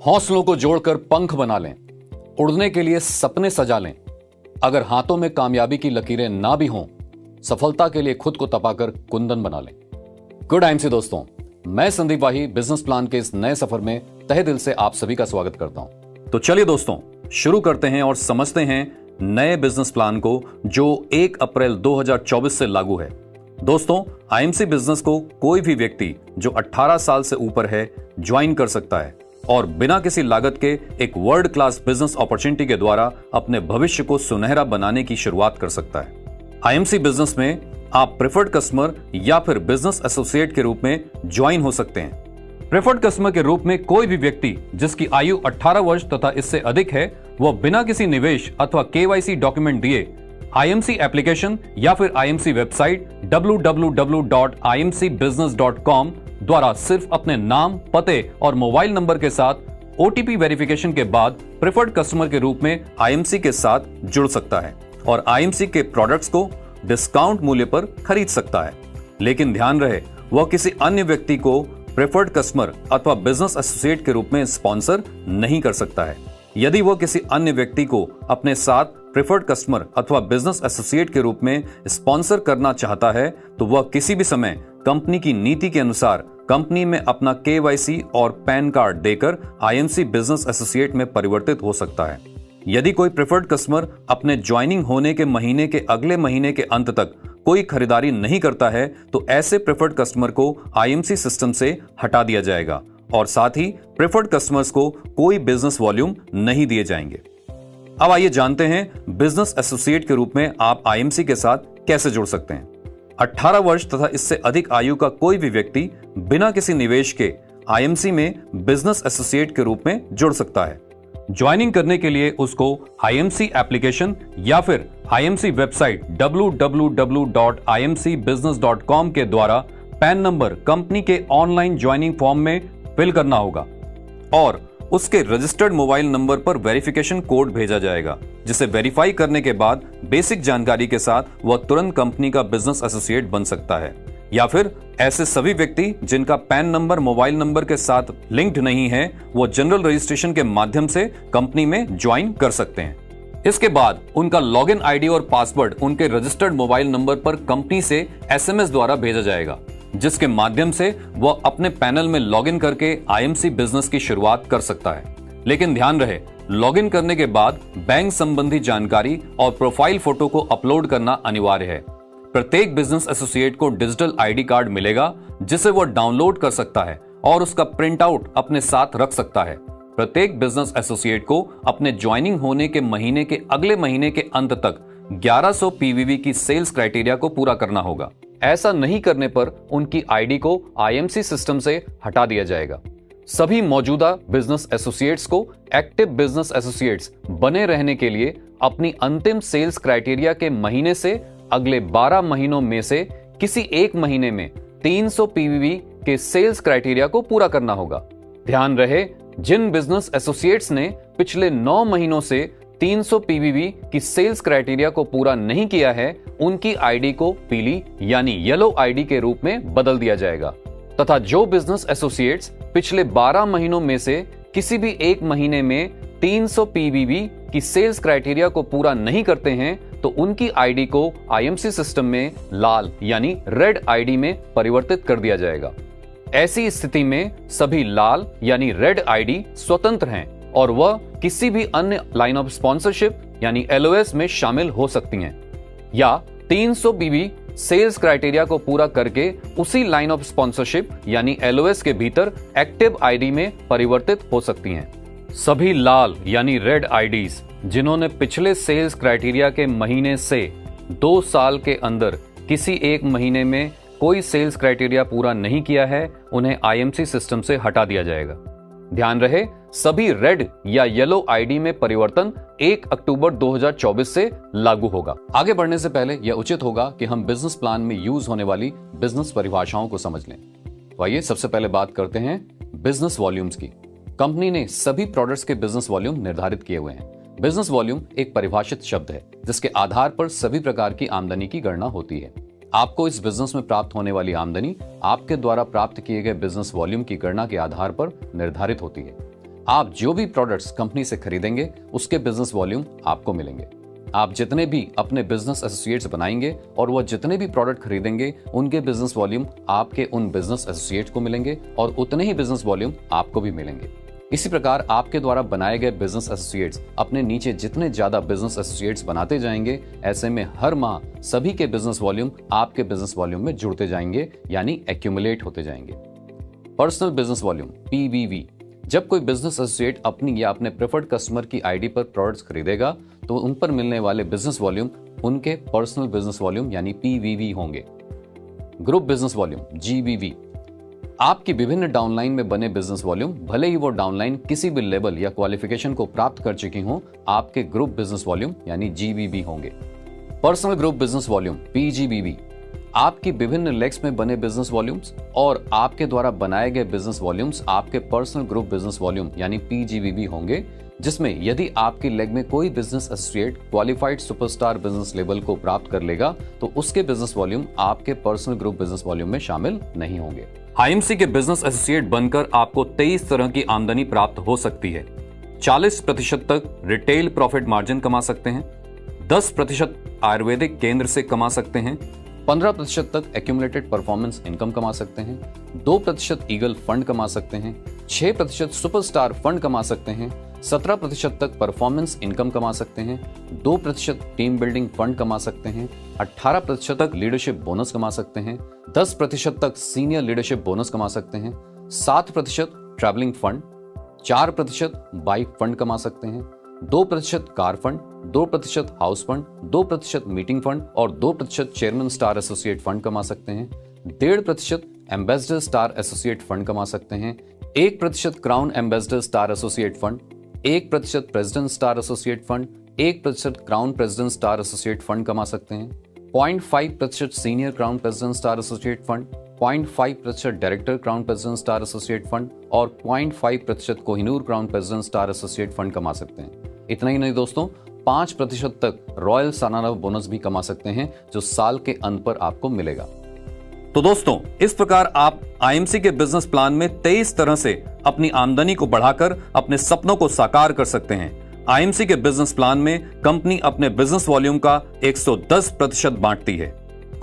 हौसलों को जोड़कर पंख बना लें, उड़ने के लिए सपने सजा लें। अगर हाथों में कामयाबी की लकीरें ना भी हों, सफलता के लिए खुद को तपाकर कुंदन बना लें। गुड आईएमसी दोस्तों, मैं संदीप वाही बिजनेस प्लान के इस नए सफर में तहे दिल से आप सभी का स्वागत करता हूं। तो चलिए दोस्तों, शुरू करते हैं और समझते हैं नए बिजनेस प्लान को जो 1 अप्रैल 2024 से लागू है। दोस्तों, आईएमसी बिजनेस को कोई भी व्यक्ति जो 18 साल से ऊपर है ज्वाइन कर सकता है और बिना किसी लागत के एक वर्ल्ड क्लास बिजनेस अपॉर्चुनिटी के द्वारा अपने भविष्य को सुनहरा बनाने की शुरुआत कर सकता है। आईएमसी बिजनेस में आप प्रेफर्ड कस्टमर या फिर बिजनेस एसोसिएट के रूप में ज्वाइन हो सकते हैं। प्रेफर्ड कस्टमर के रूप में कोई भी व्यक्ति जिसकी आयु 18 वर्ष तथा इससे अधिक है, वह बिना किसी निवेश अथवा केवाईसी डॉक्यूमेंट दिए आईएमसी एप्लीकेशन या फिर आईएमसी वेबसाइट www.imcbusiness.com द्वारा सिर्फ अपने नाम, पते और मोबाइल नंबर के साथ ओटीपी वेरिफिकेशन के बाद प्रेफर्ड कस्टमर के रूप में आईएमसी के साथ जुड़ सकता है और आईएमसी के प्रोडक्ट्स को डिस्काउंट मूल्य पर खरीद सकता है। लेकिन ध्यान रहे, वह किसी अन्य व्यक्ति को प्रेफर्ड कस्टमर अथवा बिजनेस एसोसिएट के रूप में स्पॉन्सर नहीं कर सकता है। यदि वह किसी अन्य व्यक्ति को अपने साथ प्रेफर्ड कस्टमर अथवा बिजनेस एसोसिएट के रूप में स्पॉन्सर करना चाहता है तो वह किसी भी समय कंपनी की नीति के अनुसार कंपनी में अपना केवाईसी और पैन कार्ड देकर आईएमसी बिजनेस एसोसिएट में परिवर्तित हो सकता है। यदि कोई प्रेफर्ड कस्टमर अपने ज्वाइनिंग होने के महीने के अगले महीने के अंत तक कोई खरीदारी नहीं करता है तो ऐसे प्रेफर्ड कस्टमर को आईएमसी सिस्टम से हटा दिया जाएगा और साथ ही प्रेफर्ड कस्टमर्स को कोई बिजनेस वॉल्यूम नहीं दिए जाएंगे। अब आइए जानते हैं बिजनेस एसोसिएट के रूप में आप आईएमसी के साथ कैसे जुड़ सकते हैं। 18 वर्ष तथा इससे अधिक आयु का कोई भी व्यक्ति बिना किसी निवेश के आईएमसी में बिजनेस एसोसिएट के रूप में जुड़ सकता है। ज्वाइनिंग करने के लिए उसको आईएमसी एप्लीकेशन या फिर आईएमसी वेबसाइट www.imcbusiness.com के द्वारा पैन नंबर कंपनी के ऑनलाइन ज्वाइनिंग फॉर्म में फिल करना होगा और उसके रजिस्टर्ड मोबाइल नंबर पर वेरिफिकेशन कोड भेजा जाएगा, जिसे वेरीफाई करने के बाद बेसिक जानकारी के साथ वह तुरंत कंपनी का बिजनेस एसोसिएट बन सकता है। या फिर ऐसे सभी व्यक्ति जिनका पैन नंबर मोबाइल नंबर के साथ लिंक्ड नहीं है, वो जनरल रजिस्ट्रेशन के माध्यम से कंपनी में ज्वाइन कर सकते हैं। इसके बाद उनका लॉगिन आईडी और पासवर्ड उनके रजिस्टर्ड मोबाइल नंबर पर कंपनी से एसएमएस द्वारा भेजा जाएगा, जिसके माध्यम से वह अपने पैनल में लॉगिन करके आईएमसी बिजनेस की शुरुआत कर सकता है। लेकिन ध्यान रहे, लॉगिन करने के बाद बैंक संबंधी जानकारी और प्रोफाइल फोटो को अपलोड करना अनिवार्य है। प्रत्येक बिजनेस एसोसिएट को डिजिटल आईडी कार्ड मिलेगा, जिसे वह डाउनलोड कर सकता है और उसका प्रिंट आउट अपने साथ रख सकता है। प्रत्येक बिजनेस एसोसिएट को अपने ज्वाइनिंग होने के महीने के अगले महीने के अंत तक 1100 पीवीवी की सेल्स क्राइटेरिया को पूरा करना होगा। ऐसा नहीं करने पर उनकी आईडी को आईएमसी सिस्टम से हटा दिया जाएगा। सभी मौजूदा बिजनेस एसोसिएट्स को एक्टिव बिजनेस एसोसिएट्स बने रहने के लिए अपनी अंतिम सेल्स क्राइटेरिया के महीने से अगले 12 महीनों में से किसी एक महीने में 300 पीवीवी के सेल्स क्राइटेरिया को पूरा करना होगा। ध्यान रहे, जिन बिजनेस एसोसिएट्स ने पिछले 9 महीनों से 300 पीवीवी की सेल्स क्राइटेरिया को पूरा नहीं किया है, उनकी आईडी को पीली यानी येलो आईडी के रूप में बदल दिया जाएगा तथा जो बिजनेस एसोसिएट्स पिछले 12 महीनों में से किसी भी एक महीने में 300 पीवीवी की सेल्स क्राइटेरिया को पूरा नहीं करते हैं तो उनकी आईडी को आईएमसी सिस्टम में लाल यानी रेड आईडी में परिवर्तित कर दिया जाएगा। ऐसी स्थिति में सभी लाल यानी रेड आईडी स्वतंत्र हैं और वह किसी भी अन्य लाइन ऑफ स्पॉन्सरशिप यानी एलओएस में शामिल हो सकती हैं या 300 पीवी सेल्स क्राइटेरिया को पूरा करके उसी लाइन ऑफ स्पॉन्सरशिप यानी एलओएस के भीतर एक्टिव आईडी में परिवर्तित हो सकती हैं। सभी लाल यानी रेड आईडीज जिन्होंने पिछले सेल्स क्राइटेरिया के महीने से 2 साल के अंदर किसी एक महीने में कोई सेल्स क्राइटेरिया पूरा नहीं किया है, उन्हें आईएमसी सिस्टम से हटा दिया जाएगा। ध्यान रहे, सभी रेड या येलो आईडी में परिवर्तन 1 अक्टूबर 2024 से लागू होगा। आगे बढ़ने से पहले यह उचित होगा कि हम बिजनेस प्लान में यूज होने वाली बिजनेस परिभाषाओं को समझ लें। तो आइए सबसे पहले बात करते हैं बिजनेस वॉल्यूम्स की। कंपनी ने सभी प्रोडक्ट्स के बिजनेस वॉल्यूम निर्धारित किए हुए हैं। बिजनेस वॉल्यूम एक परिभाषित शब्द है जिसके आधार पर सभी प्रकार की आमदनी की गणना होती है। आपको इस बिजनेस में प्राप्त होने वाली आमदनी आपके द्वारा प्राप्त किए गए बिजनेस वॉल्यूम की गणना के आधार पर निर्धारित होती है। आप जो भी प्रोडक्ट्स कंपनी से खरीदेंगे उसके बिजनेस वॉल्यूम आपको मिलेंगे। आप जितने भी अपने बिजनेस एसोसिएट्स बनाएंगे और वह जितने भी प्रोडक्ट खरीदेंगे उनके बिजनेस वॉल्यूम आपके उन बिजनेस एसोसिएट्स को मिलेंगे और उतने ही बिजनेस वॉल्यूम आपको भी मिलेंगे। इसी प्रकार आपके द्वारा बनाए गए बिजनेस एसोसिएट्स अपने नीचे जितने ज्यादा बिजनेस एसोसिएट्स बनाते जाएंगे, ऐसे में हर माह सभी के बिजनेस वॉल्यूम आपके बिजनेस वॉल्यूम में जुड़ते जाएंगे, यानी एक्यूमुलेट होते जाएंगे। Personal business volume PBV। जब कोई बिजनेस एसोसिएट अपनी या अपने प्रेफर्ड कस्टमर की आईडी पर प्रोडक्ट्स खरीदेगा तो उन पर मिलने वाले बिजनेस वॉल्यूम उनके पर्सनल बिजनेस वॉल्यूम यानी PVV होंगे। Group business volume GBV। आपकी विभिन्न डाउनलाइन में बने बिजनेस वॉल्यूम, भले ही वो डाउनलाइन किसी भी लेवल या क्वालिफिकेशन को प्राप्त कर चुकी हो, आपके ग्रुप बिजनेस वॉल्यूम यानी GBV होंगे। Personal group business volume PGBV। आपकी विभिन्न लेग्स में बने बिजनेस वॉल्यूम्स और आपके द्वारा बनाए गए बिजनेस वॉल्यूम्स आपके पर्सनल ग्रुप बिजनेस वॉल्यूम यानी PGBV होंगे, जिसमें यदि आपकी लेग में कोई business associate qualified superstar business level को प्राप्त कर लेगा तो उसके बिजनेस वॉल्यूम आपके पर्सनल ग्रुप बिजनेस वॉल्यूम में शामिल नहीं होंगे। IMC के बिजनेस एसोसिएट बनकर आपको 23 तरह की आमदनी प्राप्त हो सकती है। 40% तक रिटेल प्रॉफिट मार्जिन कमा सकते हैं, 10% आयुर्वेदिक केंद्र से कमा सकते हैं, 15% तक एक्यूमुलेटेड परफॉर्मेंस इनकम कमा सकते हैं, 2% ईगल फंड कमा सकते हैं, 6% सुपरस्टार फंड कमा सकते हैं, 17% तक परफॉर्मेंस इनकम कमा सकते हैं, 2% टीम बिल्डिंग फंड कमा सकते हैं, 18% तक लीडरशिप बोनस कमा सकते हैं, 10% तक सीनियर लीडरशिप बोनस कमा सकते हैं, 7% ट्रैवलिंग फंड, 4% बाइक फंड कमा सकते हैं, 2% car fund, 2% house fund, 2% meeting fund और 2% चेयरमैन स्टार एसोसिएट फंड कमा सकते हैं, 1.5% एम्बेसडर स्टार एसोसिएट फंड कमा सकते हैं, 1% crown ambassador star associate fund, 1% president star associate fund, 1% crown president star associate fund कमा सकते हैं, 0.5% senior crown president star associate fund, 0.5% director crown president star associate fund और 0.5% Kohinoor crown president star associate fund कमा सकते हैं। इतना ही नहीं दोस्तों, 5% तक रॉयल सालाना बोनस भी कमा सकते हैं जो साल के अंत पर आपको मिलेगा। तो दोस्तों, इस प्रकार आप IMC के बिजनेस प्लान में 23 तरह से अपनी आमदनी को बढ़ाकर अपने सपनों को साकार कर सकते हैं। IMC के बिजनेस प्लान में कंपनी अपने बिजनेस वॉल्यूम का 110% बांटती है।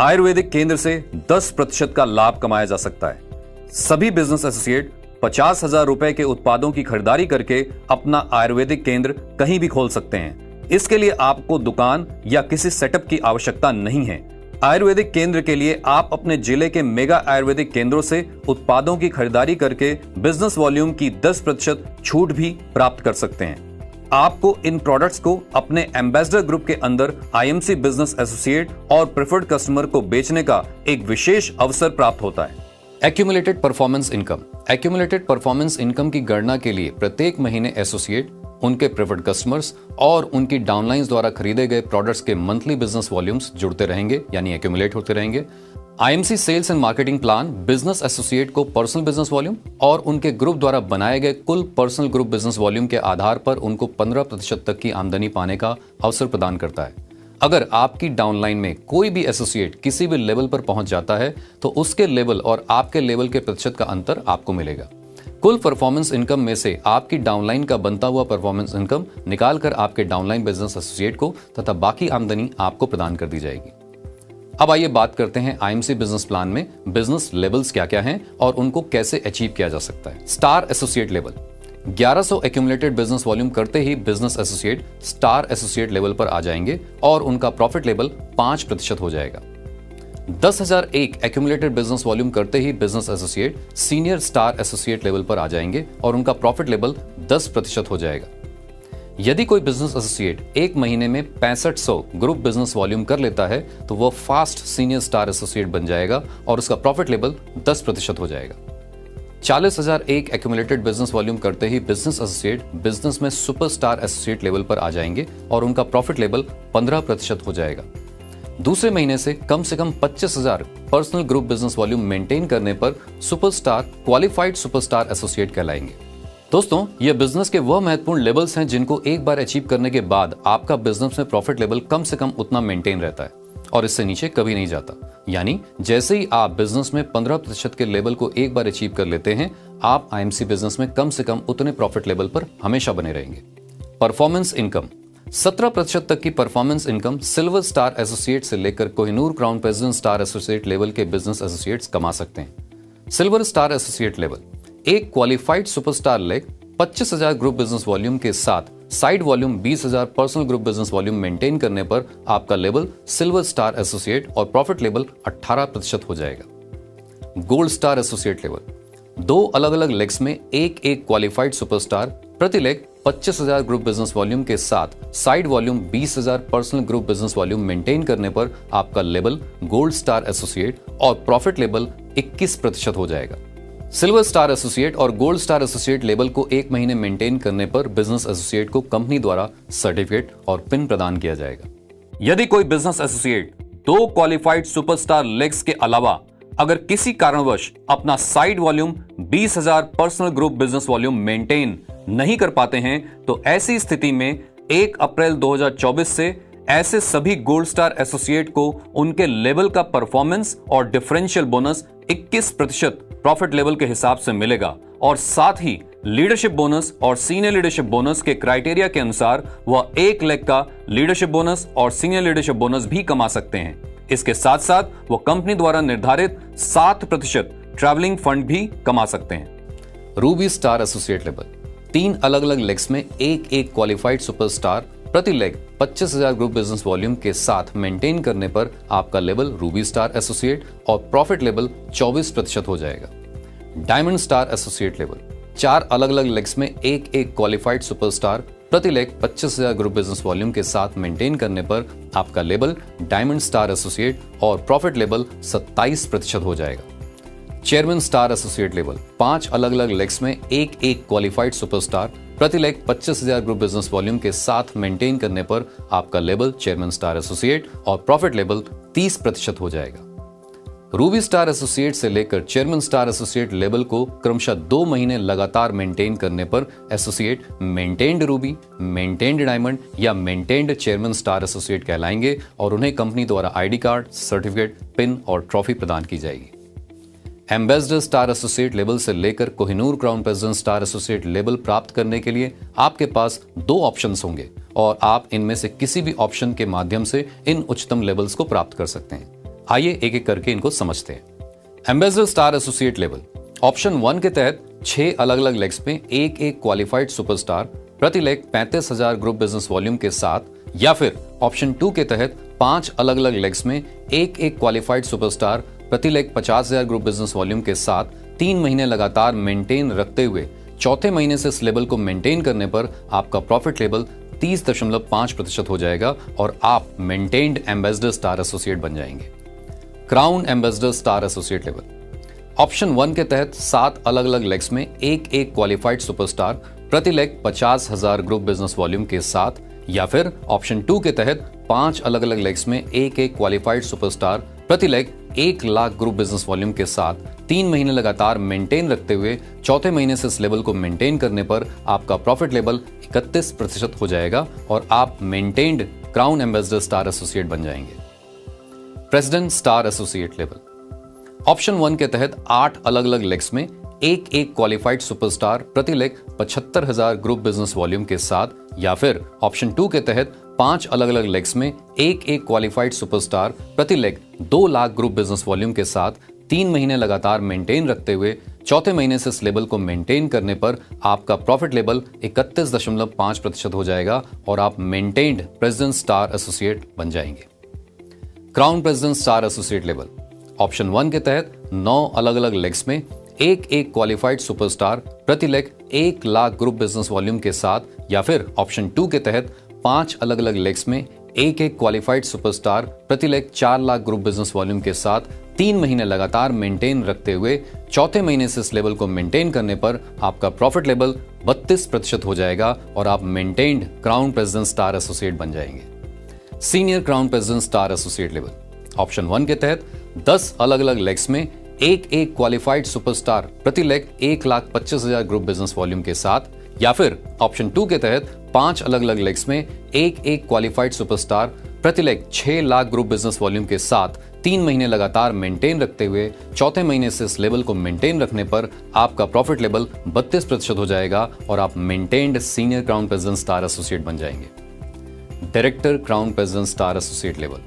आयुर्वेदिक केंद्र से 10% का लाभ कमाया जा सकता है। सभी बिजनेस एसोसिएट 50,000 रुपए के उत्पादों की खरीदारी करके अपना आयुर्वेदिक केंद्र कहीं भी खोल सकते हैं। इसके लिए आपको दुकान या किसी सेटअप की आवश्यकता नहीं है। आयुर्वेदिक केंद्र के लिए आप अपने जिले के मेगा आयुर्वेदिक केंद्रों से उत्पादों की खरीदारी करके बिजनेस वॉल्यूम की 10% छूट भी प्राप्त कर सकते हैं। आपको इन प्रोडक्ट्स को अपने एम्बेसडर ग्रुप के अंदर IMC बिजनेस एसोसिएट और प्रेफर्ड कस्टमर को बेचने का एक विशेष अवसर प्राप्त होता है। Accumulated performance income. Accumulated performance income की गणना के लिए प्रत्येक महीने एसोसिएट, उनके प्रेफर्ड कस्टमर्स और उनकी डाउनलाइंस द्वारा खरीदे गए प्रोडक्ट्स के मंथली बिजनेस वॉल्यूम्स जुड़ते रहेंगे, यानी एक्यूमुलेट होते रहेंगे। IMC sales and marketing plan business associate को पर्सनल बिजनेस वॉल्यूम और उनके ग्रुप द्वारा बनाए गए कुल पर्सनल ग्रुप बिजनेस वॉल्यूम के आधार पर उनको 15% तक की आमदनी पाने का अवसर प्रदान करता है। अगर आपकी डाउनलाइन में कोई भी एसोसिएट किसी भी लेवल पर पहुंच जाता है तो उसके लेवल और आपके लेवल के प्रतिशत का अंतर आपको मिलेगा। कुल परफॉर्मेंस इनकम में से आपकी डाउनलाइन का बनता हुआ परफॉर्मेंस इनकम निकालकर आपके डाउनलाइन बिजनेस एसोसिएट को तथा बाकी आमदनी आपको प्रदान कर दी जाएगी। अब आइए बात करते हैं IMC बिजनेस प्लान में बिजनेस लेवल्स क्या क्या हैं और उनको कैसे अचीव किया जा सकता है। Star associate level. 1100 accumulated business volume करते ही business associate star associate level पर आ जाएंगे और उनका प्रॉफिट लेवल 5% हो जाएगा। 10,001 एक्यूमुलेटेड बिजनेस वॉल्यूम करते ही business associate senior star associate level पर आ जाएंगे और उनका प्रॉफिट लेवल 10% हो जाएगा। यदि कोई बिजनेस एसोसिएट एक महीने में 6500 ग्रुप बिजनेस वॉल्यूम कर लेता है तो वह फास्ट सीनियर स्टार एसोसिएट बन जाएगा और उसका प्रॉफिट लेवल 10% हो जाएगा। 40,001 एक्यूमुलेटेड बिजनेस वॉल्यूम करते ही बिजनेस एसोसिएट बिजनेस में सुपरस्टार एसोसिएट लेवल पर आ जाएंगे और उनका प्रॉफिट लेवल 15% हो जाएगा। दूसरे महीने से कम 25,000 personal group business volume maintain करने पर सुपरस्टार क्वालिफाइड सुपरस्टार एसोसिएट कहलाएंगे। दोस्तों, ये बिजनेस के वह महत्वपूर्ण लेवल्स हैं जिनको एक बार अचीव करने के बाद आपका बिजनेस में प्रॉफिट लेवल कम से कम उतना मेंटेन रहता है और इससे नीचे कभी नहीं जाता। यानी जैसे ही आप बिजनेस में 15% के लेवल को एक बार अचीव कर लेते हैं, आप आईएमसी बिजनेस में कम से कम उतने प्रॉफिट लेवल पर हमेशा बने रहेंगे। परफॉर्मेंस इनकम 17% तक की performance income silver star associate से लेकर Kohinoor crown president star associate level के बिजनेस एसोसिएट्स कमा सकते हैं। सिल्वर स्टार एसोसिएट लेवल, एक qualified superstar leg 25,000 group business volume के साथ side volume 20,000 personal group business volume maintain करने पर आपका लेवल सिल्वर स्टार एसोसिएट और प्रॉफिट लेवल 18% हो जाएगा। गोल्ड स्टार एसोसिएट लेवल, 2 अलग अलग लेग्स में एक क्वालिफाइड सुपरस्टार, प्रति लेग 25,000 ग्रुप बिजनेस वॉल्यूम के साथ side volume 20,000 personal group business volume maintain करने पर आपका लेवल गोल्ड स्टार एसोसिएट और प्रॉफिट लेवल 21% हो जाएगा। सिल्वर स्टार एसोसिएट और गोल्ड स्टार एसोसिएट लेवल को 1 महीने मेंटेन करने पर बिजनेस एसोसिएट को कंपनी द्वारा सर्टिफिकेट और पिन प्रदान किया जाएगा। यदि कोई business associate 2 qualified superstar legs के अलावा अगर किसी कारणवश अपना side volume 20,000 personal group business volume maintain नहीं कर पाते हैं तो ऐसी स्थिति में 1 अप्रैल 2024 से ऐसे सभी गोल्ड स्टार एसोसिएट को उनके लेवल का परफॉर्मेंस और डिफरेंशियल बोनस 21% प्रॉफिट लेवल के हिसाब से मिलेगा और साथ ही लीडरशिप बोनस और सीनियर लीडरशिप बोनस के क्राइटेरिया के अनुसार वह 1 लेग का लीडरशिप बोनस और सीनियर लीडरशिप बोनस भी कमा सकते हैं। इसके साथ साथ वो कंपनी द्वारा निर्धारित 7% ट्रैवलिंग फंड भी कमा सकते हैं। रूबी स्टार एसोसिएट लेवल, 3 अलग अलग लेग्स में एक क्वालिफाइड सुपरस्टार, प्रति लेग 25,000 ग्रुप बिजनेस वॉल्यूम के साथ मेंटेन करने पर आपका लेवल रूबी स्टार एसोसिएट और प्रॉफिट लेवल 24% हो जाएगा। डायमंड स्टार एसोसिएट लेवल, 4 अलग अलग लेग्स में एक क्वालिफाइड सुपरस्टार, प्रति लेग 25,000 ग्रुप बिजनेस वॉल्यूम के साथ मेंटेन करने पर आपका लेवल डायमंड स्टार एसोसिएट और प्रॉफिट लेवल 27% हो जाएगा। चेयरमैन स्टार एसोसिएट लेवल, 5 अलग अलग लेग्स में एक क्वालिफाइड सुपरस्टार, प्रति लेग 25,000 ग्रुप बिजनेस वॉल्यूम के साथ मेंटेन करने पर आपका लेवल चेयरमैन स्टार एसोसिएट और प्रॉफिट लेवल 30% हो जाएगा। रूबी स्टार एसोसिएट से लेकर चेयरमैन स्टार एसोसिएट लेवल को क्रमशः 2 महीने लगातार मेंटेन करने पर associate maintained Ruby, maintained diamond या मेंटेन्ड चेयरमैन स्टार एसोसिएट कहलाएंगे और उन्हें कंपनी द्वारा आईडी कार्ड, सर्टिफिकेट, पिन और ट्रॉफी प्रदान की जाएगी। एम्बेसडर स्टार एसोसिएट लेवल से लेकर Kohinoor crown president star associate level प्राप्त करने के लिए आपके पास 2 ऑप्शंस होंगे और आप इनमें से किसी भी ऑप्शन के माध्यम से इन उच्चतम लेवल्स को प्राप्त कर सकते हैं। आइए एक एक करके इनको समझते हैं। Ambassador star associate level, option 1 के तहत 6 अलग अलग लेग्स में एक क्वालिफाइड सुपरस्टार, प्रति लेग 35,000 ग्रुप बिजनेस वॉल्यूम के साथ, या फिर ऑप्शन 2 के तहत 5 अलग अलग लेग्स में एक क्वालिफाइड सुपरस्टार, प्रति लेग 50,000 ग्रुप बिजनेस वॉल्यूम के साथ 3 महीने लगातार मेंटेन रखते हुए चौथे महीने से इस लेवल को मेंटेन करने पर आपका प्रॉफिट लेवल 30.5% हो जाएगा और आप मेंटेन्ड एम्बेसडर स्टार एसोसिएट बन जाएंगे। Crown ambassador star associate level, option 1 के तहत 7 अलग अलग लेग्स में एक क्वालिफाइड सुपरस्टार, प्रति लेग 50,000 ग्रुप बिजनेस वॉल्यूम के साथ, या फिर ऑप्शन 2 के तहत 5 अलग अलग लेग्स में एक क्वालिफाइड सुपरस्टार, प्रति leg 1 lakh group business volume के साथ 3 महीने लगातार मेंटेन रखते हुए चौथे महीने से इस लेवल को मेंटेन करने पर आपका प्रॉफिट लेवल 31% हो जाएगा और आप maintained crown ambassador star associate बन जाएंगे। President star associate level, option 1 के तहत 8 अलग अलग लेग्स में एक क्वालिफाइड सुपरस्टार, प्रति लेग 75,000 ग्रुप बिजनेस वॉल्यूम के साथ, या फिर ऑप्शन 2 के तहत 5 अलग अलग लेग्स में एक क्वालिफाइड सुपरस्टार, प्रति leg 2 lakh group business volume के साथ 3 महीने लगातार मेंटेन रखते हुए चौथे महीने से इस लेवल को मेंटेन करने पर आपका प्रॉफिट लेवल 31.5% हो जाएगा और आप मेंटेन्ड प्रेसिडेंट स्टार एसोसिएट बन जाएंगे। Crown president star associate level, option 1 के तहत 9 अलग अलग लेग्स में एक क्वालिफाइड सुपरस्टार, प्रति leg 1 lakh group business volume के साथ, या फिर ऑप्शन 2 के तहत 5 अलग अलग लेग्स में एक क्वालिफाइड सुपरस्टार, प्रति leg 4 lakh group business volume के साथ 3 महीने लगातार मेंटेन रखते हुए चौथे महीने से इस लेवल को मेंटेन करने पर आपका प्रॉफिट लेवल 32% हो जाएगा और आप maintained crown president star associate बन जाएंगे। Senior crown president star associate level, option 1 के तहत 10 अलग अलग लेग्स में एक क्वालिफाइड सुपरस्टार, प्रति लेग 1,25,000 ग्रुप बिजनेस वॉल्यूम के साथ, या फिर ऑप्शन 2 के तहत 5 अलग अलग लेग्स में एक क्वालिफाइड सुपरस्टार, प्रति leg 6 lakh group business volume के साथ 3 महीने लगातार मेंटेन रखते हुए चौथे महीने से इस लेवल को मेंटेन रखने पर आपका प्रॉफिट लेवल 32% हो जाएगा और आप maintained senior crown president star associate बन जाएंगे। Director crown president star associate level.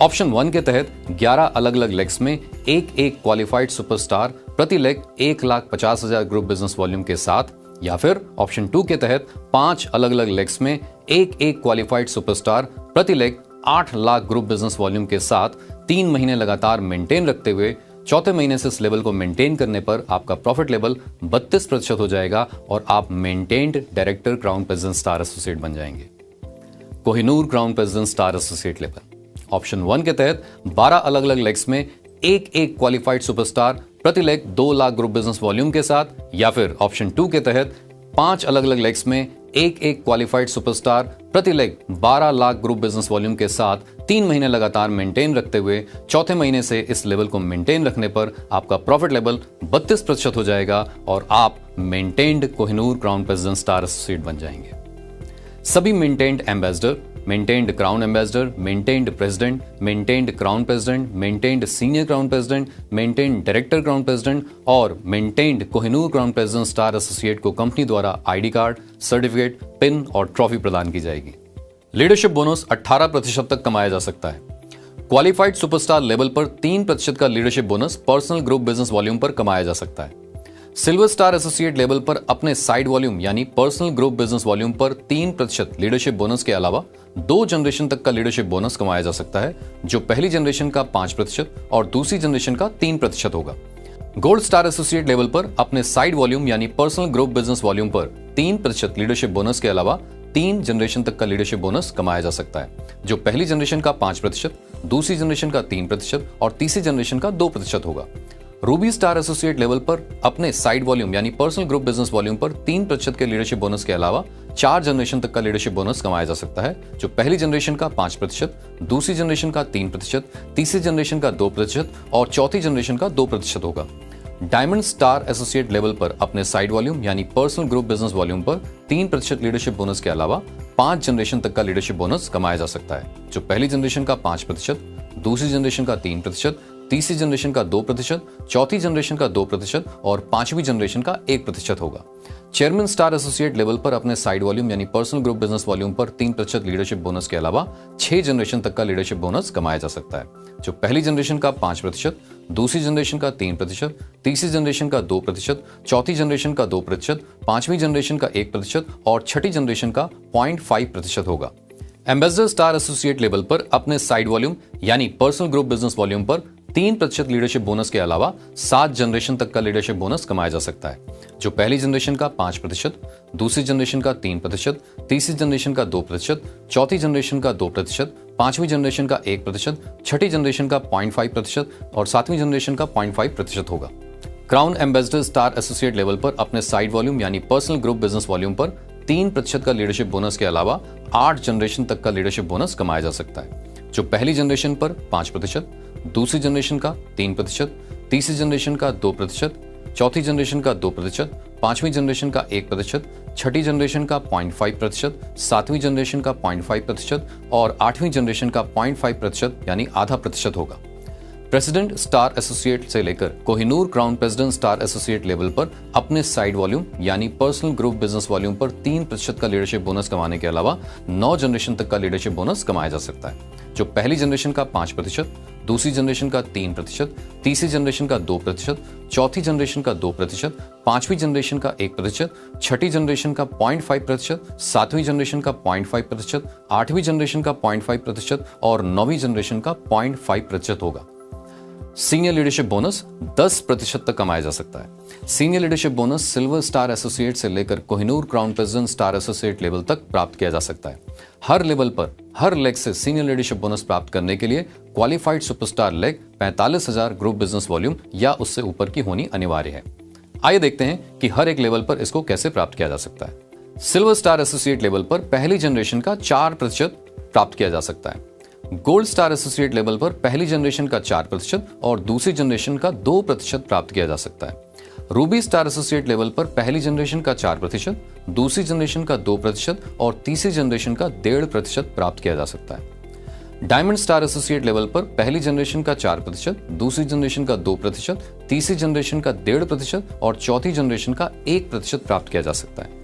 Option 1 के तहत 11 अलग अलग लेग्स में एक क्वालिफाइड सुपरस्टार, प्रति लेग 1,50,000 ग्रुप बिजनेस वॉल्यूम के साथ, या फिर ऑप्शन 2 के तहत 5 अलग अलग लेग्स में एक क्वालिफाइड सुपरस्टार, प्रति leg 8 lakh group business volume के साथ 3 महीने लगातार मेंटेन रखते हुए चौथे महीने से इस लेवल को मेंटेन करने पर आपका प्रॉफिट लेवल 32% हो जाएगा और आप maintained director crown president star associate बन जाएंगे। Kohinoor crown president star associate level. Option 1 के तहत 12 अलग अलग लेग्स में एक क्वालिफाइड सुपरस्टार, प्रति leg 2 lakh group business volume के साथ, या फिर ऑप्शन 2 के तहत 5 अलग अलग लेग्स में एक क्वालिफाइड सुपरस्टार, प्रति leg 12 lakh group business volume के साथ 3 महीने लगातार मेंटेन रखते हुए चौथे महीने से इस लेवल को मेंटेन रखने पर आपका प्रॉफिट लेवल 32% हो जाएगा और आप maintained Kohinoor crown president star associate बन जाएंगे। सभी maintained ambassador, maintained crown ambassador, maintained president, maintained crown president, maintained senior crown president, maintained director crown president और maintained Kohinoor crown president star associate को कंपनी द्वारा आईडी कार्ड, सर्टिफिकेट, पिन और trophy प्रदान की जाएगी। लीडरशिप बोनस 18% तक कमाया जा सकता है। क्वालिफाइड सुपरस्टार लेवल पर 3% का leadership bonus personal group business volume पर कमाया जा सकता है। सिल्वर स्टार एसोसिएट लेवल पर अपने साइड वॉल्यूम यानी पर्सनल ग्रुप बिजनेस वॉल्यूम पर 3% लीडरशिप बोनस के अलावा 2 जनरेशन तक का लीडरशिप बोनस कमाया जा सकता है, जो पहली जनरेशन का 5% और दूसरी जनरेशन का 3% होगा। गोल्ड स्टार एसोसिएट लेवल पर अपने साइड वॉल्यूम यानी पर्सनल ग्रुप बिजनेस वॉल्यूम पर 3% लीडरशिप बोनस के अलावा 3 जनरेशन तक का लीडरशिप बोनस कमाया जा सकता है, जो पहली जनरेशन का 5%, दूसरी जनरेशन का 3% और तीसरी जनरेशन का 2% होगा। रूबी स्टार एसोसिएट लेवल पर अपने साइड वॉल्यूम यानी पर्सनल ग्रुप बिजनेस वॉल्यूम पर 3% के लीडरशिप बोनस के अलावा 4 जनरेशन तक का लीडरशिप बोनस कमाया जा सकता है, जो पहली जनरेशन का 5%, दूसरी जनरेशन का 3%, तीसरी जनरेशन का 2% और चौथी जनरेशन का 2% होगा। डायमंड स्टार एसोसिएट लेवल पर अपने साइड वॉल्यूम यानी पर्सनल ग्रुप बिजनेस वॉल्यूम पर 3% लीडरशिप बोनस के अलावा 5 जनरेशन तक का लीडरशिप बोनस कमाया जा सकता है, जो पहली जनरेशन का 5%, दूसरी जनरेशन का 3%, तीसरी जनरेशन का 2%, चौथी जनरेशन का 2% और पांचवी जनरेशन का 1% होगा। चेयरमैन स्टार एसोसिएट लेवल पर अपने साइड वॉल्यूम यानी पर्सनल ग्रुप बिजनेस वॉल्यूम पर 3% लीडरशिप बोनस के अलावा 6 जनरेशन तक का लीडरशिप बोनस कमाया जा सकता है, जो पहली जनरेशन का 5%, दूसरी जनरेशन का 3%, तीसरी जनरेशन का 2%, चौथी जनरेशन का 2%, पांचवी जनरेशन का 1% और छठी जनरेशन का 0.5% होगा। एम्बेसडर स्टार एसोसिएट लेवल पर अपने साइड वॉल्यूम यानी पर्सनल ग्रुप बिजनेस वॉल्यूम पर 3% लीडरशिप बोनस के अलावा 7 जनरेशन तक का लीडरशिप बोनस कमाया जा सकता है, जो पहली जनरेशन का 5%, दूसरी जनरेशन का 3%, तीसरी जनरेशन का 2%, चौथी जनरेशन का 2%, पांचवी जनरेशन का 1%, छठी जनरेशन का 0.5% और सातवीं जनरेशन का 0.5% होगा। Crown ambassador star associate level पर अपने साइड वॉल्यूम यानी पर्सनल ग्रुप बिजनेस वॉल्यूम पर 3% का लीडरशिप बोनस के अलावा 8 जनरेशन तक का लीडरशिप बोनस कमाया जा सकता है, जो पहली जनरेशन पर 5%, दूसरी जनरेशन का 3%, तीसरी जनरेशन का 2%, चौथी जनरेशन का 2%, पांचवी जनरेशन का 1%, छठी जनरेशन का 0.5%, सातवीं जनरेशन का 0.5% और आठवीं जनरेशन का 0.5% यानी आधा प्रतिशत होगा। प्रेसिडेंट स्टार एसोसिएट से लेकर Kohinoor crown president star associate level पर अपने साइड वॉल्यूम यानी पर्सनल ग्रुप बिजनेस वॉल्यूम पर 3% का लीडरशिप बोनस कमाने के अलावा 9 जनरेशन तक का लीडरशिप बोनस कमाया जा सकता है, जो पहली जनरेशन का 5%, दूसरी जनरेशन का 3%, तीसरी जनरेशन का 2%, चौथी जनरेशन का 2%, पांचवी जनरेशन का 1%, छठी जनरेशन का 0.5%, सातवीं जनरेशन का 0.5%, आठवीं जनरेशन का 0.5% और नौवीं जनरेशन का 0.5% होगा। सीनियर लीडरशिप बोनस 10% तक कमाया जा सकता है। Senior leadership bonus silver star associate से लेकर Kohinoor crown president star associate level तक प्राप्त किया जा सकता है। हर लेवल पर हर लेग से सीनियर लीडरशिप बोनस प्राप्त करने के लिए qualified superstar leg 45,000 group business volume या उससे ऊपर की होनी अनिवार्य है। आइए देखते हैं कि हर एक लेवल पर इसको कैसे प्राप्त किया जा सकता है। सिल्वर स्टार एसोसिएट लेवल पर पहली जनरेशन का 4% प्राप्त किया जा सकता है। गोल्ड स्टार एसोसिएट लेवल पर पहली जनरेशन का 4% और दूसरी जनरेशन का 2% प्राप्त किया जा सकता है। रूबी स्टार एसोसिएट लेवल पर पहली जनरेशन का 4%, दूसरी जनरेशन का 2% और तीसरी जनरेशन का 1.5% प्राप्त किया जा सकता है। डायमंड स्टार एसोसिएट लेवल पर पहली जनरेशन का 4%, दूसरी जनरेशन का 2%, तीसरी जनरेशन का 1.5% और चौथी जनरेशन का 1% प्राप्त किया जा सकता है।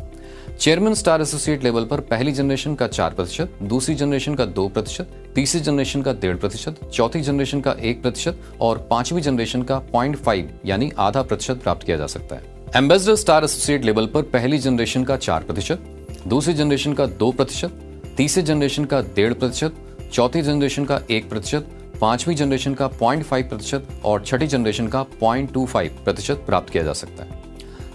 चेयरमैन स्टार एसोसिएट लेवल पर पहली जनरेशन का 4%, दूसरी जनरेशन का 2%, तीसरी जनरेशन का 1.5%, चौथी जनरेशन का 1% और पांचवी जनरेशन का 0.5 यानी आधा प्रतिशत प्राप्त किया जा सकता है। एम्बेसडर स्टार एसोसिएट लेवल पर पहली जनरेशन का 4%, दूसरी जनरेशन का 2%, तीसरी जनरेशन का 1.5%, चौथी जनरेशन का 1%, पांचवी जनरेशन का 0.5% और छठी जनरेशन का 0.25% प्राप्त किया जा सकता है।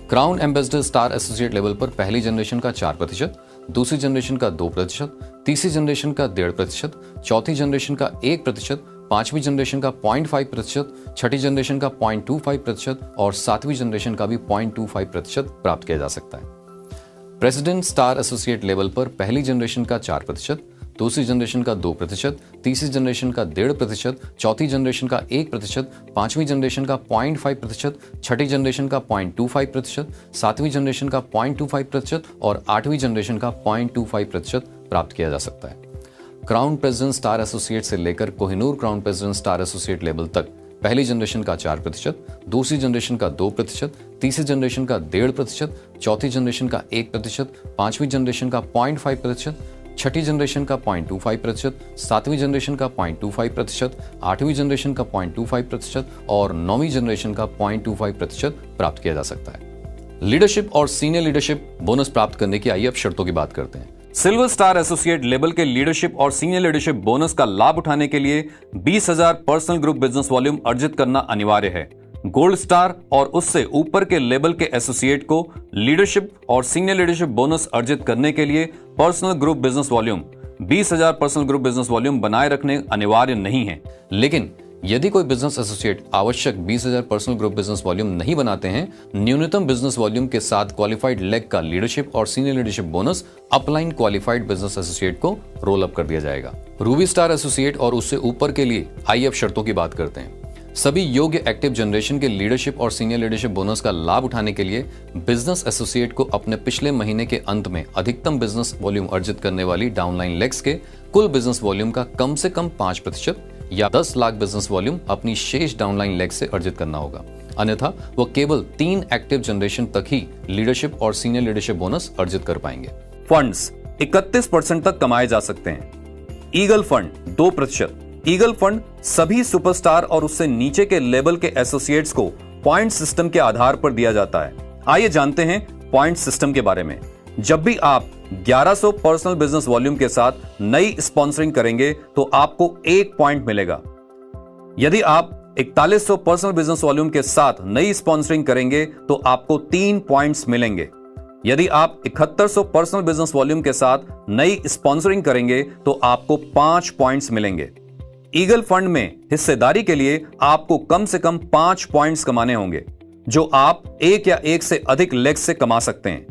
Crown ambassador star associate level पर पहली जनरेशन का 4%, दूसरी जनरेशन का 2%, तीसरी जनरेशन का 1.5%, चौथी जनरेशन का 1%, पांचवी जनरेशन का 0.5%, छठी जनरेशन का 0.25% और सातवीं जनरेशन का भी 0.25% प्राप्त किया जा सकता है। प्रेसिडेंट स्टार एसोसिएट लेवल पर पहली जनरेशन का 4%, दूसरी जनरेशन का 2%, तीसरी जनरेशन का 1.5%, चौथी जनरेशन का 1%, पांचवी जनरेशन का 0.5%, छठी जनरेशन का 0.25%, सातवीं जनरेशन का 0.25% और आठवीं जनरेशन का 0.25% प्राप्त किया जा सकता है। क्राउन प्रेसिडेंट स्टार एसोसिएट से लेकर Kohinoor crown president star associate level तक पहली जनरेशन का 4%, दूसरी जनरेशन का 2%, तीसरी जनरेशन का 1.5%, चौथी जनरेशन का 1%, पांचवी जनरेशन का 0.5%, छठी जनरेशन का 0.25%, सातवीं जनरेशन का 0.25%, आठवीं जनरेशन का 0.25% और नौवीं जनरेशन का 0.25% प्राप्त किया जा सकता है। लीडरशिप और सीनियर लीडरशिप बोनस प्राप्त करने की आइए अब शर्तों की बात करते हैं। सिल्वर स्टार एसोसिएट लेवल के लीडरशिप और सीनियर लीडरशिप बोनस का लाभ उठाने के लिए 20,000 पर्सनल ग्रुप बिजनेस वॉल्यूम अर्जित करना अनिवार्य है। गोल्ड स्टार और उससे ऊपर के लेवल के एसोसिएट को लीडरशिप और सीनियर लीडरशिप बोनस अर्जित करने के लिए personal group business volume 20,000 personal group business volume बनाए रखने अनिवार्य नहीं है। लेकिन यदि कोई बिजनेस एसोसिएट आवश्यक 20,000 पर्सनल ग्रुप बिजनेस वॉल्यूम नहीं बनाते हैं, न्यूनतम बिजनेस वॉल्यूम के साथ क्वालिफाइड लेग का लीडरशिप और senior leadership bonus upline qualified business associate को रोल अप कर दिया जाएगा। रूबी स्टार एसोसिएट और उससे ऊपर के लिए आइए अब शर्तों की बात करते हैं। सभी योग्य एक्टिव जनरेशन के लीडरशिप और सीनियर लीडरशिप बोनस का लाभ उठाने के लिए बिजनेस एसोसिएट को अपने पिछले महीने के अंत में अधिकतम बिजनेस वॉल्यूम अर्जित करने वाली डाउनलाइन लेग्स के कुल बिजनेस वॉल्यूम का कम से कम 5% या 10 लाख बिजनेस वॉल्यूम अपनी शेष डाउनलाइन लेग से अर्जित करना होगा। अन्यथा वो केवल 3 एक्टिव जनरेशन तक ही लीडरशिप और सीनियर लीडरशिप बोनस अर्जित कर पाएंगे। फंड्स 31% तक कमाए जा सकते हैं। Eagle fund 2%। ईगल फंड सभी सुपरस्टार और उससे नीचे के लेवल के एसोसिएट्स को पॉइंट सिस्टम के आधार पर दिया जाता है। आइए जानते हैं पॉइंट सिस्टम के बारे में। जब भी आप 1100 पर्सनल बिजनेस वॉल्यूम के साथ नई स्पॉन्सरिंग करेंगे तो आपको 1 पॉइंट मिलेगा। यदि आप 4100 पर्सनल बिजनेस वॉल्यूम के साथ नई स्पॉन्सरिंग करेंगे तो आपको 3 पॉइंट्स मिलेंगे। यदि आप 7100 पर्सनल बिजनेस वॉल्यूम के साथ नई स्पॉन्सरिंग करेंगे तो आपको 5 पॉइंट्स मिलेंगे। ईगल फंड में हिस्सेदारी के लिए आपको कम से कम 5 पॉइंट्स कमाने होंगे, जो आप एक या एक से अधिक लेग्स से कमा सकते हैं।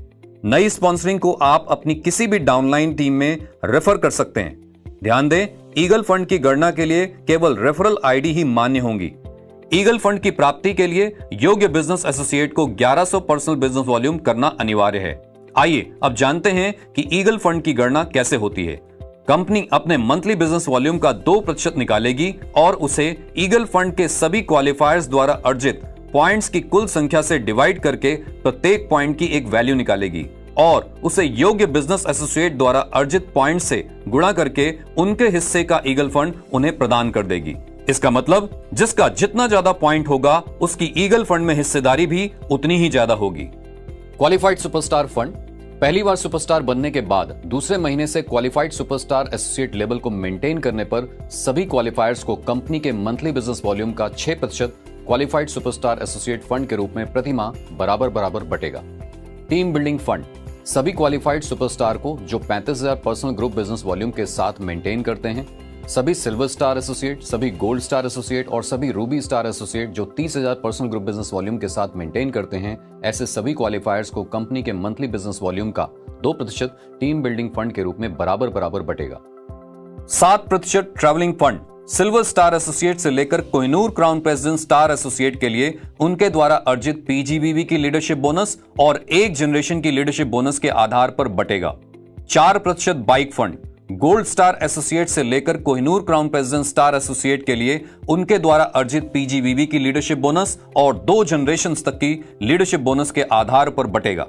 नई स्पॉन्सरिंग को आप अपनी किसी भी डाउनलाइन टीम में रेफर कर सकते हैं। ध्यान दें, ईगल फंड की गणना के लिए केवल रेफरल आईडी ही मान्य होंगी। ईगल फंड की प्राप्ति के लिए योग्य बिजनेस एसोसिएट को 1100 पर्सनल बिजनेस वॉल्यूम करना अनिवार्य है। आइए अब जानते हैं कि ईगल फंड की गणना कैसे होती है। कंपनी अपने मंथली बिजनेस वॉल्यूम का 2% निकालेगी और उसे ईगल फंड के सभी क्वालिफायर्स द्वारा अर्जित पॉइंट्स की कुल संख्या से डिवाइड करके प्रत्येक पॉइंट की एक वैल्यू निकालेगी और उसे योग्य बिजनेस एसोसिएट द्वारा अर्जित पॉइंट से गुणा करके उनके हिस्से का ईगल फंड उन्हें प्रदान कर देगी। इसका मतलब जिसका जितना ज्यादा पॉइंट होगा उसकी ईगल फंड में हिस्सेदारी भी उतनी ही ज्यादा होगी। क्वालिफाइड सुपरस्टार फंड पहली बार सुपरस्टार बनने के बाद दूसरे महीने से क्वालिफाइड सुपरस्टार एसोसिएट लेवल को मेंटेन करने पर सभी क्वालिफायर्स को कंपनी के मंथली बिजनेस वॉल्यूम का 6% क्वालिफाइड सुपरस्टार एसोसिएट फंड के रूप में प्रति माह बराबर बराबर बटेगा। टीम बिल्डिंग फंड सभी क्वालिफाइड सुपरस्टार को जो 35,000 पर्सनल ग्रुप बिजनेस वॉल्यूम के साथ मेंटेन करते हैं, सभी सिल्वर स्टार एसोसिएट, सभी गोल्ड स्टार एसोसिएट और सभी रूबी स्टार एसोसिएट जो 30,000 पर्सनल ग्रुप बिजनेस वॉल्यूम के साथ मेंटेन करते हैं, ऐसे सभी क्वालिफायर्स को कंपनी के मंथली बिजनेस वॉल्यूम का 2% टीम बिल्डिंग फंड के रूप में बराबर बराबर बटेगा। 7% travelling fund silver star associate से लेकर Kohinoor crown president star associate के लिए उनके द्वारा अर्जित पीजीबीवी की लीडरशिप बोनस और एक जनरेशन की लीडरशिप बोनस के आधार पर बटेगा। 4% bike fund gold star associate से लेकर Kohinoor crown president star associate के लिए उनके द्वारा अर्जित पीजीबीवी की लीडरशिप बोनस और 2 जनरेशन तक की लीडरशिप बोनस के आधार पर बटेगा।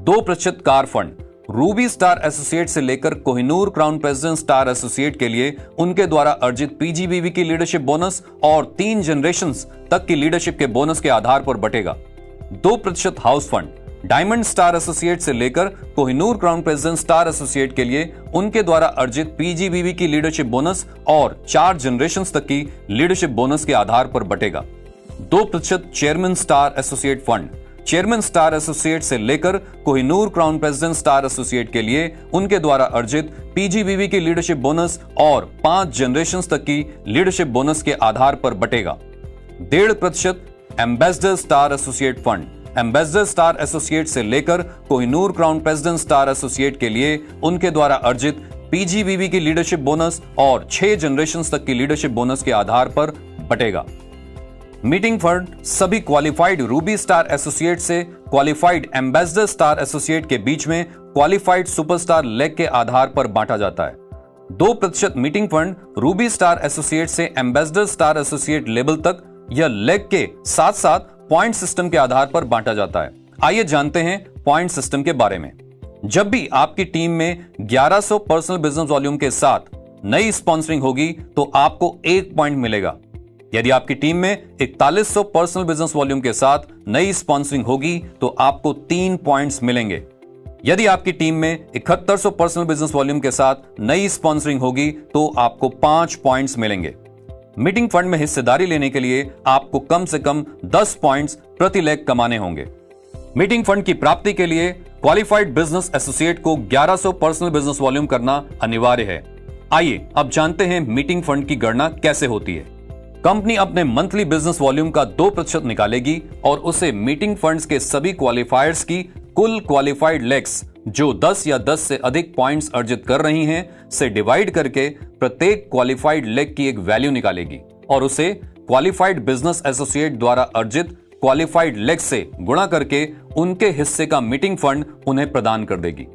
2% car fund Ruby star associate से लेकर Kohinoor crown president star associate के लिए उनके द्वारा अर्जित पीजीबीवी की लीडरशिप बोनस और 3 जनरेशन तक की लीडरशिप के बोनस के आधार पर बटेगा। 2% house fund diamond star associate से लेकर Kohinoor crown president star associate के लिए उनके द्वारा अर्जित पीजीबीवी की लीडरशिप बोनस और 4 जनरेशन तक की लीडरशिप बोनस के आधार पर बटेगा। 2% chairman star associate fund chairman star associate से लेकर Kohinoor crown president star associate के लिए उनके द्वारा अर्जित पीजीबीवी की लीडरशिप बोनस और 5 जनरेशन तक की लीडरशिप बोनस के आधार पर बटेगा। 1.5% ambassador star associate fund ambassador star associate से लेकर Kohinoor crown president star associate के लिए उनके द्वारा अर्जित पीजीबीवी की लीडरशिप बोनस और 6 जनरेशन तक की लीडरशिप बोनस के आधार पर बटेगा। मीटिंग फंड सभी क्वालिफाइड रूबी स्टार एसोसिएट से क्वालिफाइड एम्बेसडर स्टार एसोसिएट के बीच में क्वालिफाइड सुपरस्टार लेग के आधार पर बांटा जाता है। 2% meeting fund Ruby star associate से एम्बेसडर स्टार एसोसिएट लेवल तक या लेग के साथ साथ पॉइंट सिस्टम के आधार पर बांटा जाता है। आइए जानते हैं पॉइंट सिस्टम के बारे में। जब भी आपकी टीम में 1100 पर्सनल बिजनेस वॉल्यूम के साथ नई स्पॉन्सरिंग होगी तो आपको 1 पॉइंट मिलेगा। यदि आपकी टीम में 4100 पर्सनल बिजनेस वॉल्यूम के साथ नई स्पॉन्सरिंग होगी तो आपको 3 पॉइंट्स मिलेंगे। यदि आपकी टीम में 7100 पर्सनल बिजनेस वॉल्यूम के साथ नई स्पॉन्सरिंग होगी तो आपको 5 पॉइंट्स मिलेंगे। मीटिंग फंड में हिस्सेदारी लेने के लिए आपको कम से कम 10 पॉइंट्स प्रति लेग कमाने होंगे। मीटिंग फंड की प्राप्ति के लिए क्वालिफाइड बिजनेस एसोसिएट को 1100 पर्सनल बिजनेस वॉल्यूम करना अनिवार्य है। आइए अब जानते हैं मीटिंग फंड की गणना कैसे होती है। कंपनी अपने मंथली बिजनेस वॉल्यूम का 2% निकालेगी और उसे मीटिंग फंड्स के सभी क्वालिफायर्स की कुल क्वालिफाइड लेग्स जो 10 या 10 से अधिक पॉइंट्स अर्जित कर रही हैं से डिवाइड करके प्रत्येक क्वालिफाइड लेग की एक वैल्यू निकालेगी और उसे क्वालिफाइड बिजनेस एसोसिएट द्वारा अर्जित क्वालिफाइड लेग से गुणा करके उनके हिस्से का मीटिंग फंड उन्हें प्रदान कर देगी।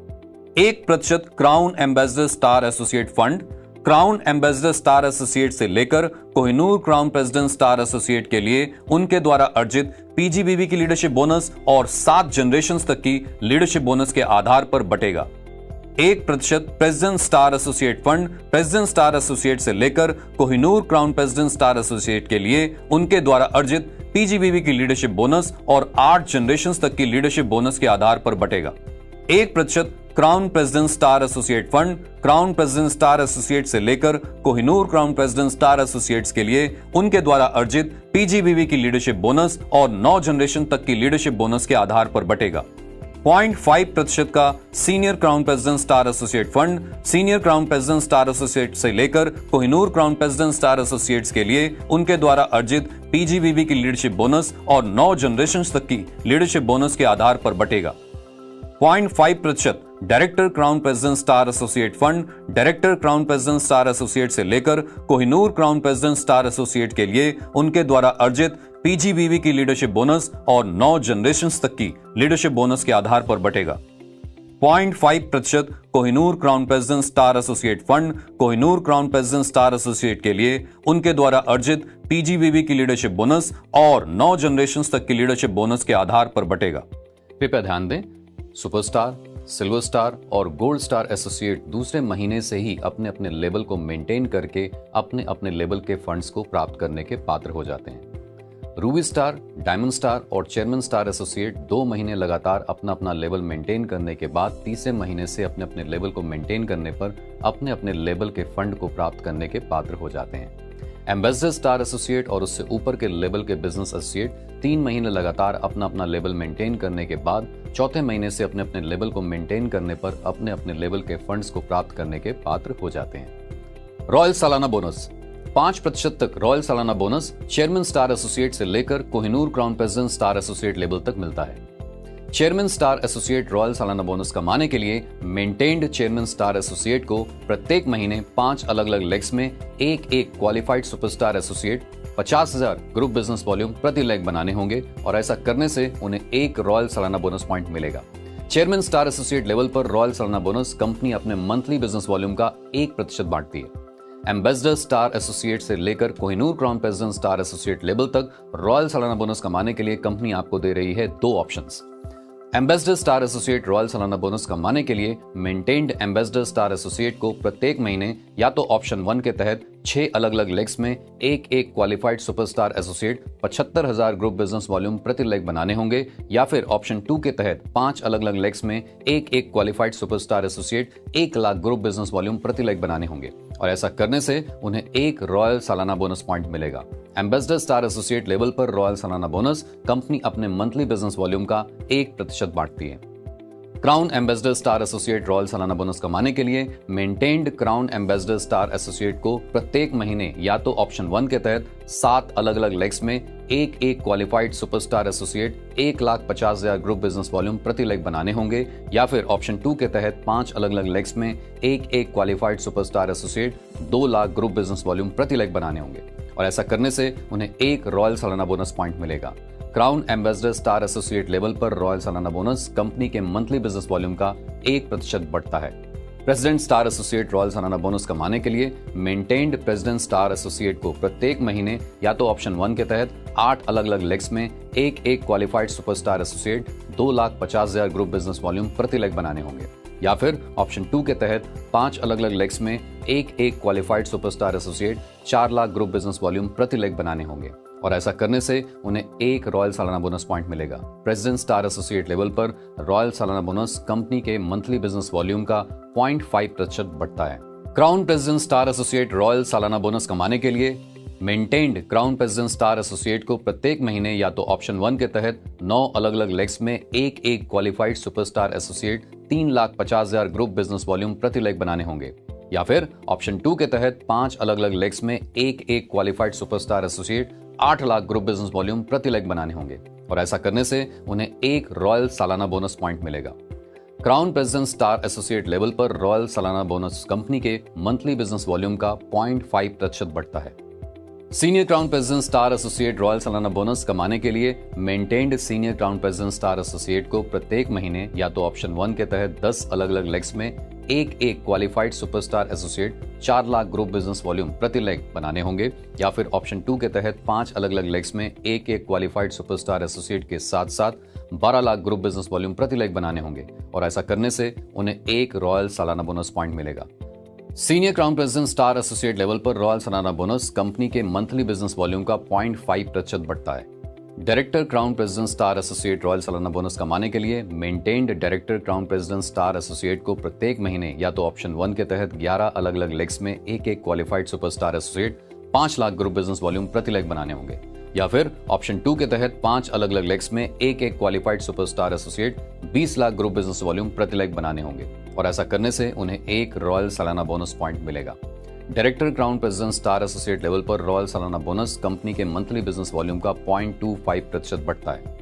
1% crown ambassador star associate fund crown ambassador star associate से लेकर Kohinoor crown president star associate के लिए उनके द्वारा अर्जित पीजीबीवी की लीडरशिप बोनस और 7 जनरेशन तक की लीडरशिप बोनस के आधार पर बटेगा। 1% president star associate fund president star associate से लेकर Kohinoor crown president star associate के लिए उनके द्वारा अर्जित पीजीबीवी की लीडरशिप बोनस और 8 जनरेशन तक की लीडरशिप बोनस के आधार पर बटेगा। 1% crown president star associate fund crown president star associate से लेकर Kohinoor crown president star associates के लिए उनके द्वारा अर्जित पीजीबीवी की लीडरशिप बोनस और 9 जनरेशन तक की लीडरशिप बोनस के आधार पर बटेगा। 0.5% का senior crown president star associate fund senior crown president star associate से लेकर Kohinoor crown president star associates के लिए उनके द्वारा अर्जित पीजीबीवी की लीडरशिप बोनस और 9 जनरेशन तक की लीडरशिप बोनस के आधार पर बटेगा। 0.5% director crown president star associate fund director crown president star associate से लेकर Kohinoor crown president star associate के लिए उनके द्वारा अर्जित पीजीबीवी की लीडरशिप बोनस और 9 जनरेशन तक की लीडरशिप बोनस के आधार पर बटेगा। 0.5% Kohinoor crown president star associate fund Kohinoor crown president star associate के लिए उनके द्वारा अर्जित पीजीबीवी की लीडरशिप बोनस और 9 जनरेशन तक की लीडरशिप बोनस के आधार पर बटेगा। कृपया ध्यान दें, सुपरस्टार, सिल्वर स्टार और गोल्ड स्टार एसोसिएट दूसरे महीने से ही अपने अपने लेवल को मेंटेन करके अपने अपने लेवल के फंड्स को प्राप्त करने के पात्र हो जाते हैं। रूबी स्टार, डायमंड स्टार और चेयरमैन स्टार एसोसिएट 2 महीने लगातार अपना अपना लेवल मेंटेन करने के बाद तीसरे महीने से अपने अपने लेवल को मेंटेन करने पर अपने अपने लेवल के फंड को प्राप्त करने के पात्र हो जाते हैं। एम्बेसडर स्टार एसोसिएट और उससे ऊपर के लेवल के बिजनेस एसोसिएट 3 महीने लगातार अपना अपना लेवल मेंटेन करने के बाद चौथे महीने से अपने अपने लेवल को मेंटेन करने पर अपने अपने लेवल के फंड्स को प्राप्त करने के पात्र हो जाते हैं। रॉयल सालाना बोनस 5% तक रॉयल सालाना बोनस चेयरमैन स्टार एसोसिएट से लेकर Kohinoor crown president star associate level तक मिलता है। चेयरमैन स्टार एसोसिएट रॉयल सालाना बोनस कमाने के लिए मेंटेन्ड चेयरमैन स्टार एसोसिएट को प्रत्येक महीने 5 अलग अलग लेग्स में एक qualified superstar associate 50,000 group business volume प्रति लेग बनाने होंगे और ऐसा करने से उन्हें 1 रॉयल सालाना बोनस पॉइंट मिलेगा। चेयरमैन स्टार एसोसिएट लेवल पर रॉयल सालाना बोनस कंपनी अपने मंथली बिजनेस वॉल्यूम का 1% बांटती है। एम्बेसडर स्टार एसोसिएट से लेकर Kohinoor crown president star associate level तक रॉयल सालाना बोनस कमाने के लिए कंपनी आपको दे रही है 2 options. Ambassador star associate royal सालाना बोनस कमाने के लिए मेंटेन्ड एम्बेसडर स्टार एसोसिएट को प्रत्येक महीने या तो ऑप्शन 1 के तहत 6 अलग अलग लेग्स में एक qualified superstar associate 75,000 group business volume प्रति लेग बनाने होंगे, या फिर ऑप्शन 2 के तहत 5 अलग अलग लेग्स में एक qualified superstar associate 1 lakh group business volume प्रति लेग बनाने होंगे, और ऐसा करने से उन्हें 1 रॉयल सालाना बोनस पॉइंट मिलेगा। एम्बेसडर स्टार एसोसिएट लेवल पर रॉयल सालाना बोनस कंपनी अपने मंथली बिजनेस वॉल्यूम का 1% बांटती है। Crown ambassador star associate royal सालाना बोनस कमाने के लिए maintained crown ambassador star associate को प्रत्येक महीने या तो ऑप्शन 1 के तहत 7 अलग अलग लेग्स में एक qualified superstar associate 1,50,000 group business volume प्रति लेग बनाने होंगे, या फिर ऑप्शन 2 के तहत 5 अलग अलग लेग्स में एक qualified superstar associate 2 lakh group business volume प्रति लेग बनाने होंगे, और ऐसा करने से उन्हें 1 रॉयल सालाना बोनस पॉइंट मिलेगा। Crown ambassador star associate level पर रॉयल सालाना बोनस कंपनी के मंथली बिजनेस वॉल्यूम का 1% बढ़ता है। प्रेसिडेंट स्टार एसोसिएट रॉयल सालाना बोनस कमाने के लिए मेंटेन्ड प्रेसिडेंट स्टार एसोसिएट को प्रत्येक महीने या तो ऑप्शन 1 के तहत 8 अलग अलग लेग्स में एक qualified superstar associate 2,50,000 group business volume प्रति लेग बनाने होंगे, या फिर ऑप्शन 2 के तहत 5 अलग अलग लेग्स में एक qualified superstar associate 4 lakh group business volume प्रति लेग बनाने होंगे, और ऐसा करने से उन्हें 1 रॉयल सालाना बोनस पॉइंट मिलेगा। प्रेसिडेंट स्टार एसोसिएट लेवल पर रॉयल सालाना बोनस कंपनी के मंथली बिजनेस वॉल्यूम का 0.5% बढ़ता है। Crown president star associate royal सालाना बोनस कमाने के लिए maintained crown president star associate को प्रत्येक महीने या तो ऑप्शन 1 के तहत 9 अलग अलग लेग्स में एक qualified superstar associate 3,50,000 group business volume प्रति लेग बनाने होंगे, या फिर ऑप्शन 2 के तहत 5 अलग अलग लेग्स में एक qualified superstar associate 8 lakh group business volume प्रति लेग बनाने होंगे, और ऐसा करने से उन्हें 1 रॉयल सालाना बोनस पॉइंट मिलेगा। Crown president star associate level पर रॉयल सालाना बोनस कंपनी के मंथली बिजनेस वॉल्यूम का 0.5% बढ़ता है। Senior crown president star associate royal सालाना बोनस कमाने के लिए maintained senior crown president star associate को प्रत्येक महीने या तो ऑप्शन 1 के तहत 10 अलग अलग लेग्स में एक qualified superstar associate 4 lakh group business volume प्रति लेग बनाने होंगे, या फिर ऑप्शन 2 के तहत 5 अलग अलग लेग्स में एक क्वालिफाइड सुपरस्टार एसोसिएट के साथ साथ 12 लाख ग्रुप बिजनेस वॉल्यूम प्रति लेग बनाने होंगे, और ऐसा करने से उन्हें 1 रॉयल सालाना बोनस पॉइंट मिलेगा। Senior crown president star associate level पर रॉयल सालाना बोनस कंपनी के मंथली बिजनेस वॉल्यूम का 0.5% बढ़ता है। Director crown president star associate royal सालाना बोनस कमाने के लिए maintained director crown president star associate को प्रत्येक महीने या तो ऑप्शन 1 के तहत 11 अलग अलग लेग्स में एक qualified superstar associate 5 lakh group business volume प्रति लेग बनाने होंगे, या फिर ऑप्शन 2 के तहत 5 अलग अलग लेग्स में एक qualified superstar associate 20 lakh group business volume प्रति लेग बनाने होंगे, और ऐसा करने से उन्हें 1 रॉयल सालाना बोनस पॉइंट मिलेगा। Director crown president star associate level पर रॉयल सालाना बोनस कंपनी के मंथली बिजनेस वॉल्यूम का 0.25% बढ़ता है।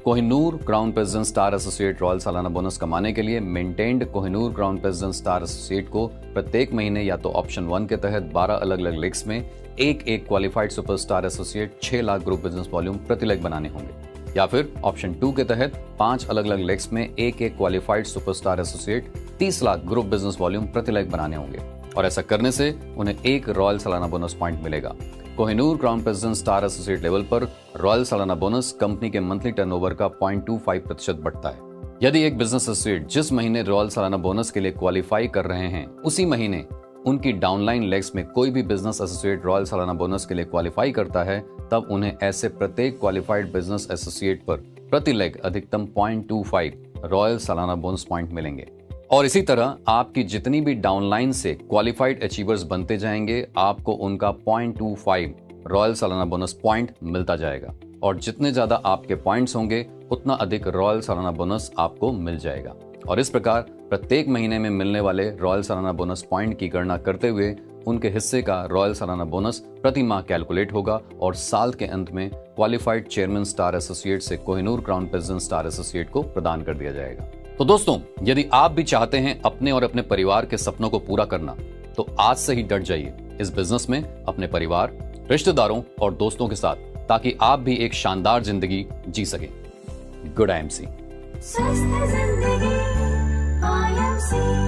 Kohinoor crown president star associate royal सालाना बोनस कमाने के लिए maintained Kohinoor crown president star associate को प्रत्येक महीने या तो ऑप्शन 1 के तहत 12 अलग अलग लेग्स में एक qualified superstar associate 6 lakh group business volume प्रति लेग बनाने होंगे, या फिर ऑप्शन 2 के तहत 5 अलग अलग लेग्स में एक qualified superstar associate 30 lakh group business volume प्रति लेग बनाने होंगे, और ऐसा करने से उन्हें 1 रॉयल सालाना बोनस पॉइंट मिलेगा। Kohinoor crown president star associate level पर रॉयल सालाना बोनस कंपनी के मंथली टर्नओवर का 0.25% बढ़ता है। यदि एक बिजनेस एसोसिएट जिस महीने रॉयल सालाना बोनस के लिए क्वालिफाई कर रहे हैं उसी महीने उनकी डाउनलाइन लेग्स में कोई भी बिजनेस एसोसिएट रॉयल सालाना बोनस के लिए क्वालिफाई करता है, तब उन्हें ऐसे प्रत्येक क्वालिफाइड बिजनेस एसोसिएट पर प्रति लेग अधिकतम 0.25 रॉयल सालाना बोनस पॉइंट मिलेंगे। और इसी तरह आपकी जितनी भी डाउनलाइन से क्वालिफाइड अचीवर्स बनते जाएंगे, आपको उनका 0.25 रॉयल सालाना बोनस पॉइंट मिलता जाएगा, और जितने ज्यादा आपके पॉइंट्स होंगे उतना अधिक रॉयल सालाना बोनस आपको मिल जाएगा। और इस प्रकार प्रत्येक महीने में मिलने वाले रॉयल सालाना बोनस पॉइंट की गणना करते हुए उनके हिस्से का रॉयल सालाना बोनस प्रति माह कैलकुलेट होगा, और साल के अंत में क्वालिफाइड चेयरमैन स्टार एसोसिएट से Kohinoor crown president star associate को प्रदान कर दिया जाएगा। तो दोस्तों, यदि आप भी चाहते हैं अपने और अपने परिवार के सपनों को पूरा करना, तो आज से ही डट जाइए इस बिजनेस में अपने परिवार, रिश्तेदारों और दोस्तों के साथ, ताकि आप भी एक शानदार जिंदगी जी सकें। Good IMC। से